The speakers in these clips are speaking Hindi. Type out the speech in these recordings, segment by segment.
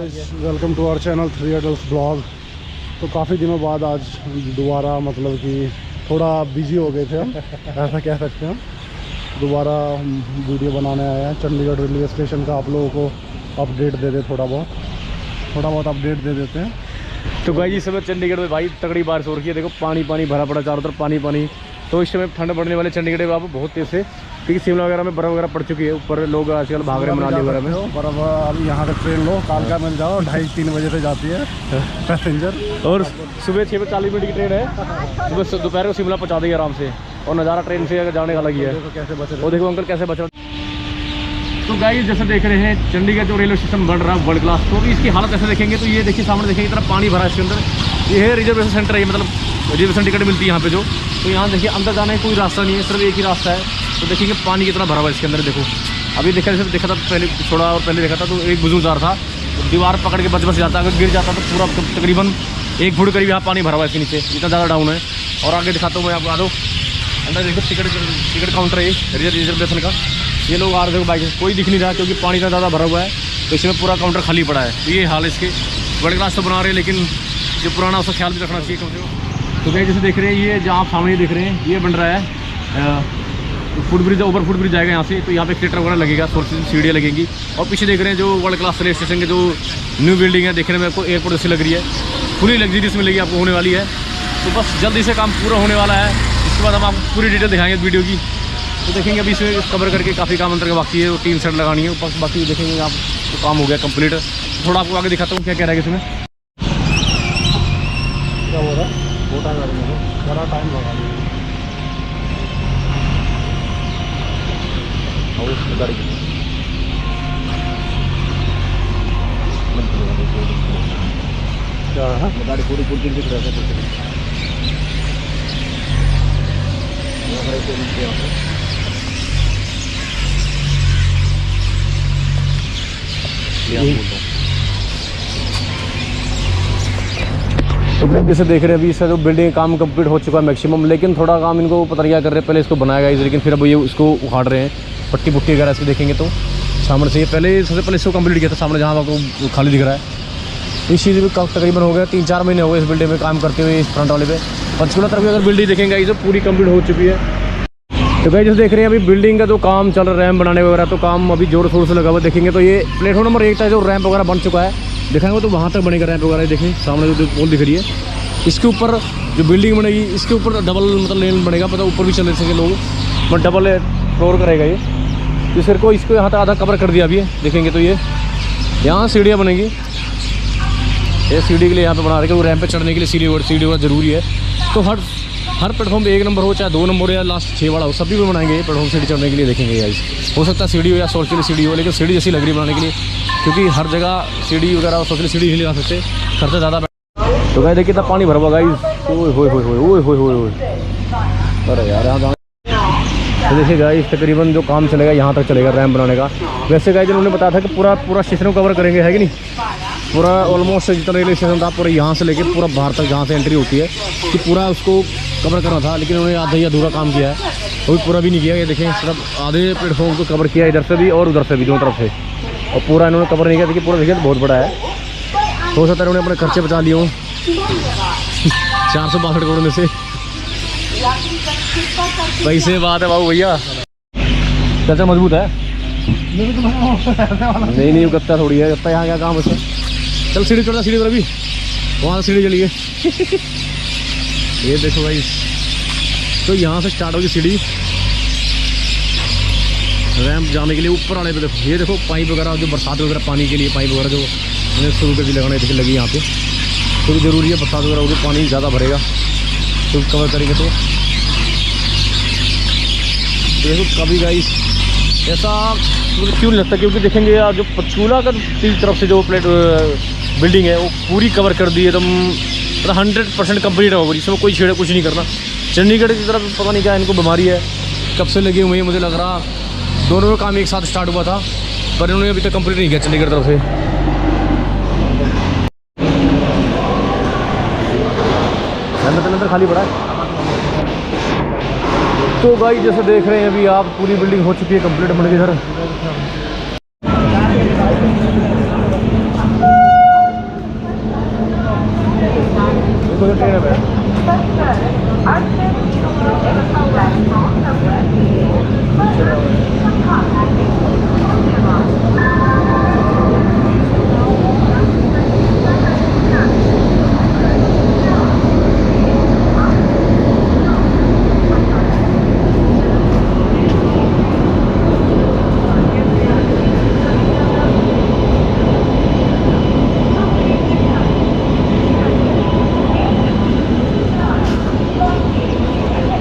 Welcome to our channel 3 adult blog. तो काफ़ी दिनों बाद आज दोबारा मतलब कि थोड़ा बिजी हो गए थे हम ऐसा कह सकते हैं। दोबारा हम वीडियो बनाने आए हैं। चंडीगढ़ रेलवे स्टेशन का आप लोगों को अपडेट दे दे, थोड़ा बहुत अपडेट दे देते हैं। तो भाई इस समय चंडीगढ़ में भाई तगड़ी बारिश हो रही है। देखो पानी भरा पड़ा चारों तरफ, पानी। तो इस समय ठंड बढ़ने वाले चंडीगढ़ में आप बहुत तेज से, क्योंकि शिमला वगैरह में बर्फ़ वगैरह पड़ चुकी है। ऊपर लोग आजकल भाग रहे हैं मनाली वगैरह में। बर्फ़ अभी यहाँ तक ट्रेन लो, कालका मिल जाओ, 2:30-3 बजे से जाती है पैसेंजर। और सुबह 6:40 की ट्रेन है, सुबह दोपहर को शिमला पहुँचा देगी आराम से। और नज़ारा ट्रेन से जाने का अलग ही है। कैसे बचे, वो देखो अंकल कैसे बचा। तो गाइस जैसे देख रहे हैं चंडीगढ़ जो रेलवे स्टेशन बन रहा है वर्ल्ड क्लास, तो इसकी हालत ऐसे देखेंगे तो ये देखिए सामने देखेंगे इतना पानी भरा है इसके अंदर। ये है रिजर्वेशन सेंटर है, मतलब रिजर्वेशन टिकट मिलती है यहाँ पे जो। तो यहाँ देखिए अंदर जाने का कोई रास्ता नहीं है, सिर्फ एक ही रास्ता है। तो देखेंगे पानी कितना भरा हुआ है इसके अंदर। देखो अभी देखा था पहले थोड़ा, और पहले देखा था तो एक बुजुर्गदार था, दीवार पकड़ के बच जाता, अगर गिर जाता तो पूरा तकरीबन 1 फुट करीब यहाँ पानी भरा हुआ है इसके नीचे, इतना ज़्यादा डाउन है। और आगे दिखाता हूँ मैं आपको, आ दो अंदर देखो टिकट काउंटर है रिजर्वेशन का। ये लोग आ रहे देखो बाइक से, कोई दिख नहीं रहा क्योंकि पानी इतना ज़्यादा भरा हुआ है। तो इसमें पूरा काउंटर खाली पड़ा है। तो ये हाल इसके वर्ल्ड क्लास तो बना रहे हैं, लेकिन जो पुराना उसका ख्याल भी रखना चाहिए कम से कम। तो भाई जैसे देख रहे हैं ये जहाँ आप सामने देख रहे हैं ये बन रहा है foot bridge, over foot bridge जाएगा यहाँ से। तो यहाँ पे थिएटर वगैरह लगेगा, सीढ़ियाँ लगेंगी। और पीछे देख रहे हैं जो वर्ल्ड क्लास रेलवे स्टेशन के जो न्यू बिल्डिंग है, देखने में आपको एयरपोर्ट जैसी लग रही है, फुली लग्जरीज में लगी आपको होने वाली है। तो बस जल्दी से काम पूरा होने वाला है। इसके बाद हम आपको पूरी डिटेल दिखाएंगे वीडियो की। तो देखेंगे अभी इसमें कवर करके काफ़ी काम अंदर का बाकी है, वो 3 सेट लगानी है बस, बाकी देखेंगे आप तो काम हो गया कंप्लीट। थोड़ा आपको आगे दिखाता हूँ क्या कह रहा है इसमें, क्या हो रहा है। वो टाइम लगेगा, ज़रा टाइम लगा क्या है गाड़ी पूरी तो जैसे देख रहे हैं अभी इसका जो बिल्डिंग काम कंप्लीट हो चुका है मैक्सिमम, लेकिन थोड़ा काम इनको पता नहीं क्या कर रहे हैं। पहले इसको बनाया गया, लेकिन फिर अब ये उसको उखाड़ रहे हैं, पट्टी पुट्टी वगैरह इसको देखेंगे तो सामने से। ये सबसे पहले इसको कंप्लीट किया था सामने, जहाँ आपको खाली दिख रहा है। इस चीज़ भी तकरीबन हो गया 3-4 महीने हो गए इस बिल्डिंग में काम करते हुए। इस फ्रंट वाले पे पंचकुला तरफ अगर बिल्डिंग देखेंगे ये तो पूरी कंप्लीट हो चुकी है। तो भाई जैसे देख रहे हैं अभी बिल्डिंग का जो काम चल रहा है, रैम्प बनाने वगैरह, तो काम अभी जोर शोर से लगा हुआ। देखेंगे तो ये प्लेटफॉर्म नंबर 1 था जो रैम्प वगैरह बन चुका है, दिखाएंगे तो वहाँ तक बनेगा रैम्प वगैरह। देखें सामने जो पोल दिख रही है, इसके ऊपर जो बिल्डिंग बनेगी इसके ऊपर डबल मतलब लेन बनेगा, मतलब ऊपर भी चल सके लोग, बट डबल फ्लोर करेगा ये। तो सिर को इसको यहाँ तक आधा कवर कर दिया अभी है। देखेंगे तो ये यहाँ सीढ़ियाँ बनेगी, ये सीढ़ी के लिए यहाँ पे बना रहे हैं, वो रैम्प पे चढ़ने के लिए सीढ़ी वगैरह जरूरी है। तो हर प्लेटफॉर्म पे 1 नंबर हो चाहे 2 नंबर हो या लास्ट 6 वाला हो, सभी पे बनाएंगे प्लेटफॉर्म सीढ़ी चढ़ने के लिए। देखेंगे गाइस, हो सकता है सीढ़ी हो या सोशल सीढ़ी हो, लेकिन सीढ़ी जैसी लग रही है बनाने के लिए, क्योंकि हर जगह सीढ़ी वगैरह और सोशल सीढ़ी नहीं लगा सकते, खर्चा ज़्यादा। तो गाइस देखिए कितना पानी भरा हुआ गाइस, ओए अरे यार यहाँ। तो देखिए गाइस तकरीबन जो काम चलेगा यहाँ तक चलेगा रैम्प बनाने का। वैसे गाइस उन्होंने बताया था कि पूरा स्टेशन को कवर करेंगे, है कि नहीं, पूरा ऑलमोस्ट जितना रेलवे स्टेशन था पूरा यहाँ से लेके पूरा बाहर तक जहाँ से एंट्री होती है, कि पूरा उसको कवर करना था। लेकिन उन्होंने आधा ही अधूरा काम किया है, वो भी पूरा भी नहीं किया। ये देखें सिर्फ आधे प्लेटफॉर्म को कवर किया, इधर से भी और उधर से भी, दोनों तरफ से, और पूरा इन्होंने कवर नहीं किया। देखिए पूरा देखिए बहुत बड़ा है। हो सकता है उन्होंने अपने खर्चे बचा लिए हों 462 करोड़ में से। पैसे बात है बाबू भैया, चाचा मजबूत है। नहीं गत्ता थोड़ी है, गत्ता यहाँ क्या काम है। चल सीढ़ी चढ़ा, सीढ़ी पर अभी वहाँ सीढ़ी चलिए। ये देखो भाई, तो यहाँ से स्टार्ट होगी सीढ़ी रैम्प जाने के लिए ऊपर वाले पे। देखो ये देखो पाइप वगैरह जो बरसात वगैरह पानी के लिए पाइप वगैरह जो उन्हें शुरू कर दी लगाने देखिए लगी यहाँ पे, तो ज़रूरी है। बरसात वगैरह होगी, पानी ज़्यादा भरेगा तो कवर करेंगे। तो देखो कभी गाइस ऐसा मुझे क्यों नहीं लगता, क्योंकि देखेंगे यार जो पंचकूला का तीन तरफ से जो बिल्डिंग है वो पूरी कवर कर दी है एकदम, मतलब 100% कंप्लीट है वो, इसमें कोई छेड़ा कुछ नहीं करना। चंडीगढ़ की तरफ पता नहीं क्या इनको बीमारी है, कब से लगे हुए हैं मुझे लग रहा। दोनों में काम एक साथ स्टार्ट हुआ था, पर इन्होंने अभी तक कंप्लीट नहीं किया चंडीगढ़ तरफ से। अंदर खाली पड़ा है। तो गाइस जैसे देख रहे हैं अभी आप पूरी बिल्डिंग हो चुकी है कंप्लीट बन के इधर। देखो ये ट्रेन है।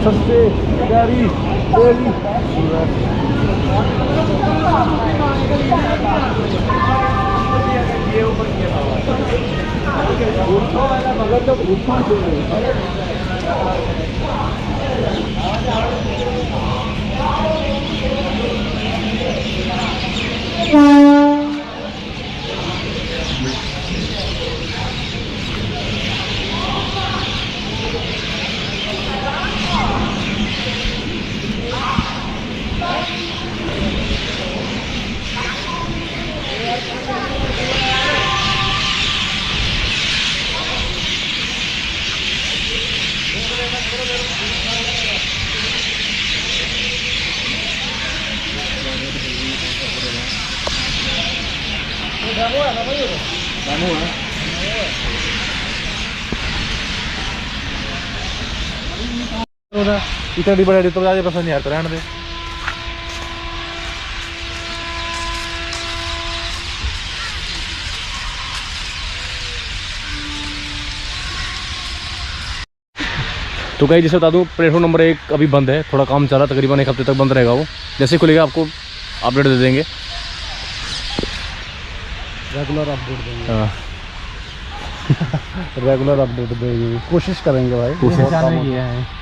सबसे प्यारी पहली इतनी बड़ी तो ज्यादा पसंद नहीं आता रहने दे। तो गाइस जैसे बता दूं प्लेटफॉर्म नंबर 1 अभी बंद है, थोड़ा काम चल रहा है, तकरीबन 1 हफ्ते तक बंद रहेगा वो। जैसे खुलेगा आपको अपडेट दे देंगे, रेगुलर अपडेट देंगे। हाँ रेगुलर अपडेट देंगे, कोशिश करेंगे भाई। कोशिश बहुत किया है।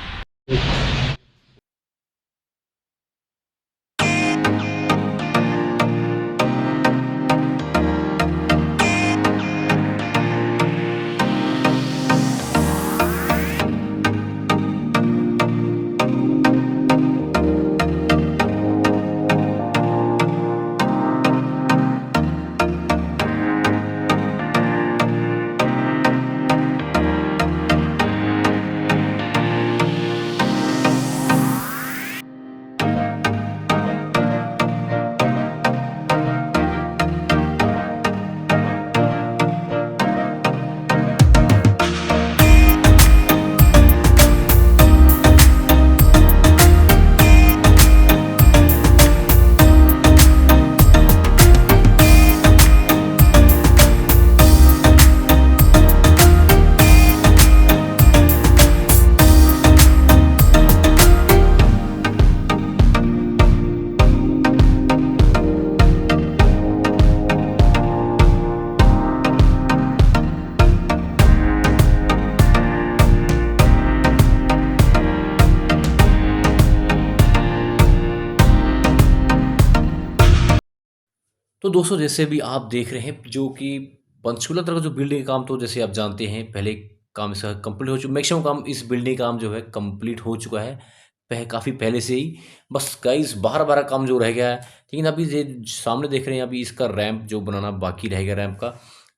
तो दोस्तों जैसे भी आप देख रहे हैं जो कि पंचकूला तरफ का जो बिल्डिंग का काम, तो जैसे आप जानते हैं पहले काम इसका कंप्लीट हो चुका, मैक्सिमम काम इस बिल्डिंग का काम जो है कंप्लीट हो चुका है काफ़ी पहले से ही। बस गाइस 12 काम जो रह गया है, लेकिन अभी ये सामने देख रहे हैं अभी इसका रैंप जो बनाना बाकी रह गया, रैंप का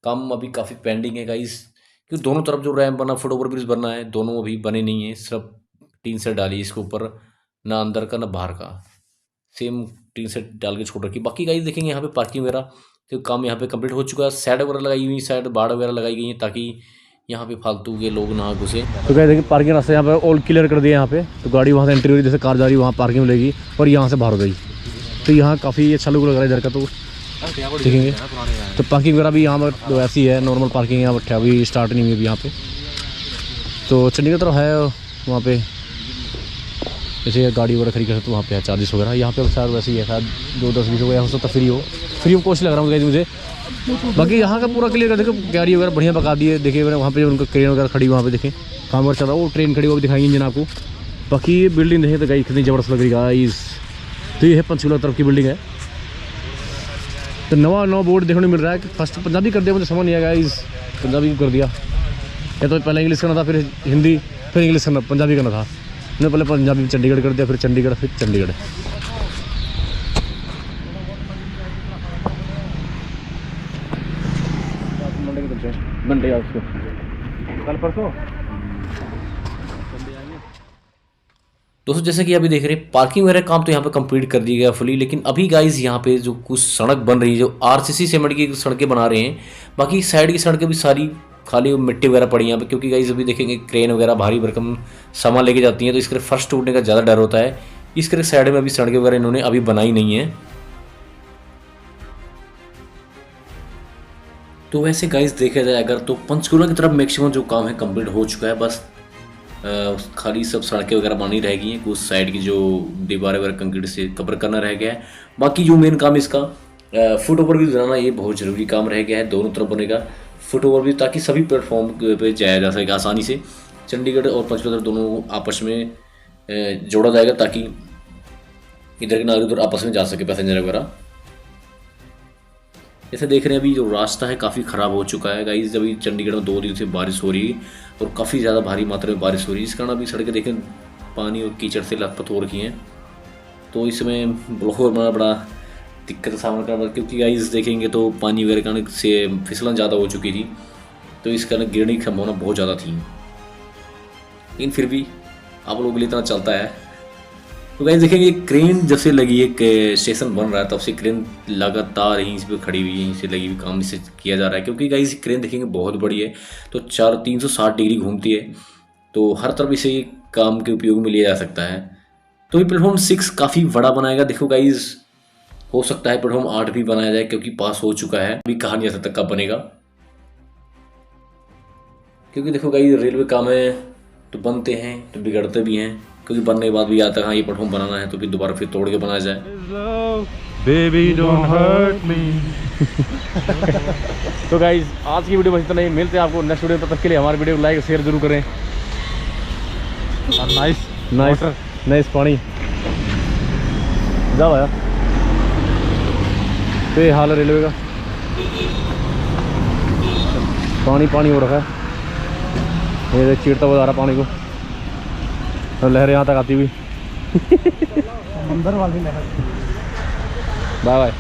काम अभी काफ़ी पेंडिंग है गाइस, क्योंकि दोनों तरफ जो रैंप बना, फुट ओवर ब्रिज बनना है, दोनों अभी बने नहीं है, सिर्फ टीन सेट डाली इसके ऊपर, ना अंदर का ना बाहर का, सेम टीन सेट डाल के छोड़ रखी। बाकी गाइस देखेंगे यहाँ पे पार्किंग वगैरह तो काम यहाँ पे कंप्लीट हो चुका है, साइड वगैरह लगाई हुई, साइड बाड़ वगैरह लगाई गई है ताकि यहाँ पे फालतू के लोग ना घुसे। तो क्या देखिए पार्किंग रास्ते यहाँ पे ऑल क्लियर कर दिया यहाँ पे, तो गाड़ी वहाँ से एंट्री हो रही, जैसे कार जा रही वहाँ पार्किंग मिलेगी और यहाँ से बाहर हो गई, तो यहाँ काफ़ी अच्छा लुक लग रहा है इधर का। तो देखेंगे तो पार्किंग वगैरह भी यहाँ पर तो ऐसी है, नॉर्मल पार्किंग यहाँ पर अभी स्टार्ट नहीं हुई अभी यहाँ पे। तो चंडीगढ़ तरफ है वहाँ पे जैसे गाड़ी वगैरह खरीद कर तो वहाँ पे है चार्जेस वगैरह, यहाँ पे शायद वैसे ही है, शायद 2-10-20 हो गया हो सकता फ्री ऑफ कॉस्ट लग रहा है मुझे। बाकी यहाँ का पूरा क्लियर कर देखो, गाड़ी वगैरह बढ़िया पका दी है, देखिए मैंने वहाँ पे उनका क्रेन वगैरह खड़ी वहाँ पे देखें काम वगैरह चल रहा है, वो ट्रेन खड़ी वो भी दिखाएंगे इंजन आपको। बाकी ये बिल्डिंग देखें तो गाइस कितनी ज़बरदस्त लग रही है गाइस। तो ये है पंचकूला तरफ की बिल्डिंग है। तो नवा बोर्ड देखने को मिल रहा है कि फर्स्ट पंजाबी कर दिया, मुझे समझ नहीं आया गाइस, पंजाबी कर दिया, या तो पहले इंग्लिश करना था, फिर हिंदी, फिर इंग्लिश करना, पंजाबी करना था। मैंने पहले पंजाबी चंडीगढ़ कर दिया, फिर चंडीगढ़, फिर चंडीगढ़। मंडे यार उसको कल परसों दोस्तों जैसे कि अभी देख रहे हैं पार्किंग वगैरह काम तो यहाँ पे कंप्लीट कर दिया गया फुली, लेकिन अभी गाइस यहाँ पे जो कुछ सड़क बन रही है, जो आरसीसी सीमेंट की सड़कें बना रहे हैं, बाकी साइड की सड़कें भी सारी खाली मिट्टी वगैरह पड़ी है यहाँ पे, क्योंकि गाइस अभी देखेंगे क्रेन वगैरह भारी भरकम सामान लेके जाती हैं, तो इसके फर्स्ट टूटने का ज़्यादा डर होता है। इसके साइड में अभी सड़कें वगैरह इन्होंने अभी बनाई नहीं है। तो वैसे गाइस देखा जाए अगर तो पंचकूला की तरफ मैक्सिमम जो काम है कंप्लीट हो चुका है, बस खाली सब सड़कें वगैरह बनी रह गई हैं, कुछ साइड की जो दीवारें वगैरह कंक्रीट से कवर करना रह गया है। बाकी जो मेन काम इसका फुट ओवर भी बनाना, ये बहुत ज़रूरी काम रह गया है। दोनों तरफ बनेगा फुट ओवर भी, ताकि सभी प्लेटफॉर्म पे जाया जा सके आसानी से। चंडीगढ़ और पंचकुला दोनों आपस में जोड़ा जाएगा, ताकि इधर के नागरिक उधर आपस में जा सके पैसेंजर वगैरह। जैसे देख रहे हैं अभी जो रास्ता है काफ़ी ख़राब हो चुका है गाइस। अभी चंडीगढ़ में 2 दिन से बारिश हो रही है और काफ़ी ज़्यादा भारी मात्रा में बारिश हो रही है, इस कारण अभी सड़कें देखें पानी और कीचड़ से लथपथ हो रखी हैं। तो इसमें ब्लॉक होना बड़ा दिक्कत का सामना करना, क्योंकि गाइस देखेंगे तो पानी वगैरह कारण से फिसलन ज़्यादा हो चुकी थी, तो इस कारण गिरने की संभावना बहुत ज़्यादा थी। लेकिन फिर भी आप लोगों के लिए इतना चलता है। तो गाइस देखेंगे क्रेन जब से लगी है, स्टेशन बन रहा है तब से क्रेन लगातार यहीं पे खड़ी हुई है, यहीं से लगी हुई काम से किया जा रहा है। क्योंकि गाइस क्रेन देखेंगे बहुत बड़ी है, तो 360 डिग्री घूमती है, तो हर तरफ इसे काम के उपयोग में लिया जा सकता है। तो ये प्लेटफॉर्म 6 काफ़ी बड़ा बनाएगा। देखो गाइस हो सकता है प्लेटफॉर्म 8 भी बनाया जाए, क्योंकि पास हो चुका है, अभी कहा नहीं जा सकता कब बनेगा। क्योंकि देखो गाइस रेलवे काम है तो बनते हैं तो बिगड़ते भी हैं, क्योंकि बनने के बाद भी आता है हाँ ये प्लेटफॉर्म बनाना है, तो फिर दोबारा फिर तोड़ के बनाया जाए। Baby don't hurt me। तो गाइज आज की वीडियो बस इतना ही, मिलते हैं आपको नेक्स्ट वीडियो। तब तक के लिए हमारे वीडियो को लाइक और शेयर जरूर करें। नाइस पानी जाओ यार, तो ये हाल है रेलवे का, पानी हो रखा है, ये चीरता हुआ आ रहा पानी को, और लहरें यहाँ तक आती हुई। अंदर वाली लहर। Bye bye.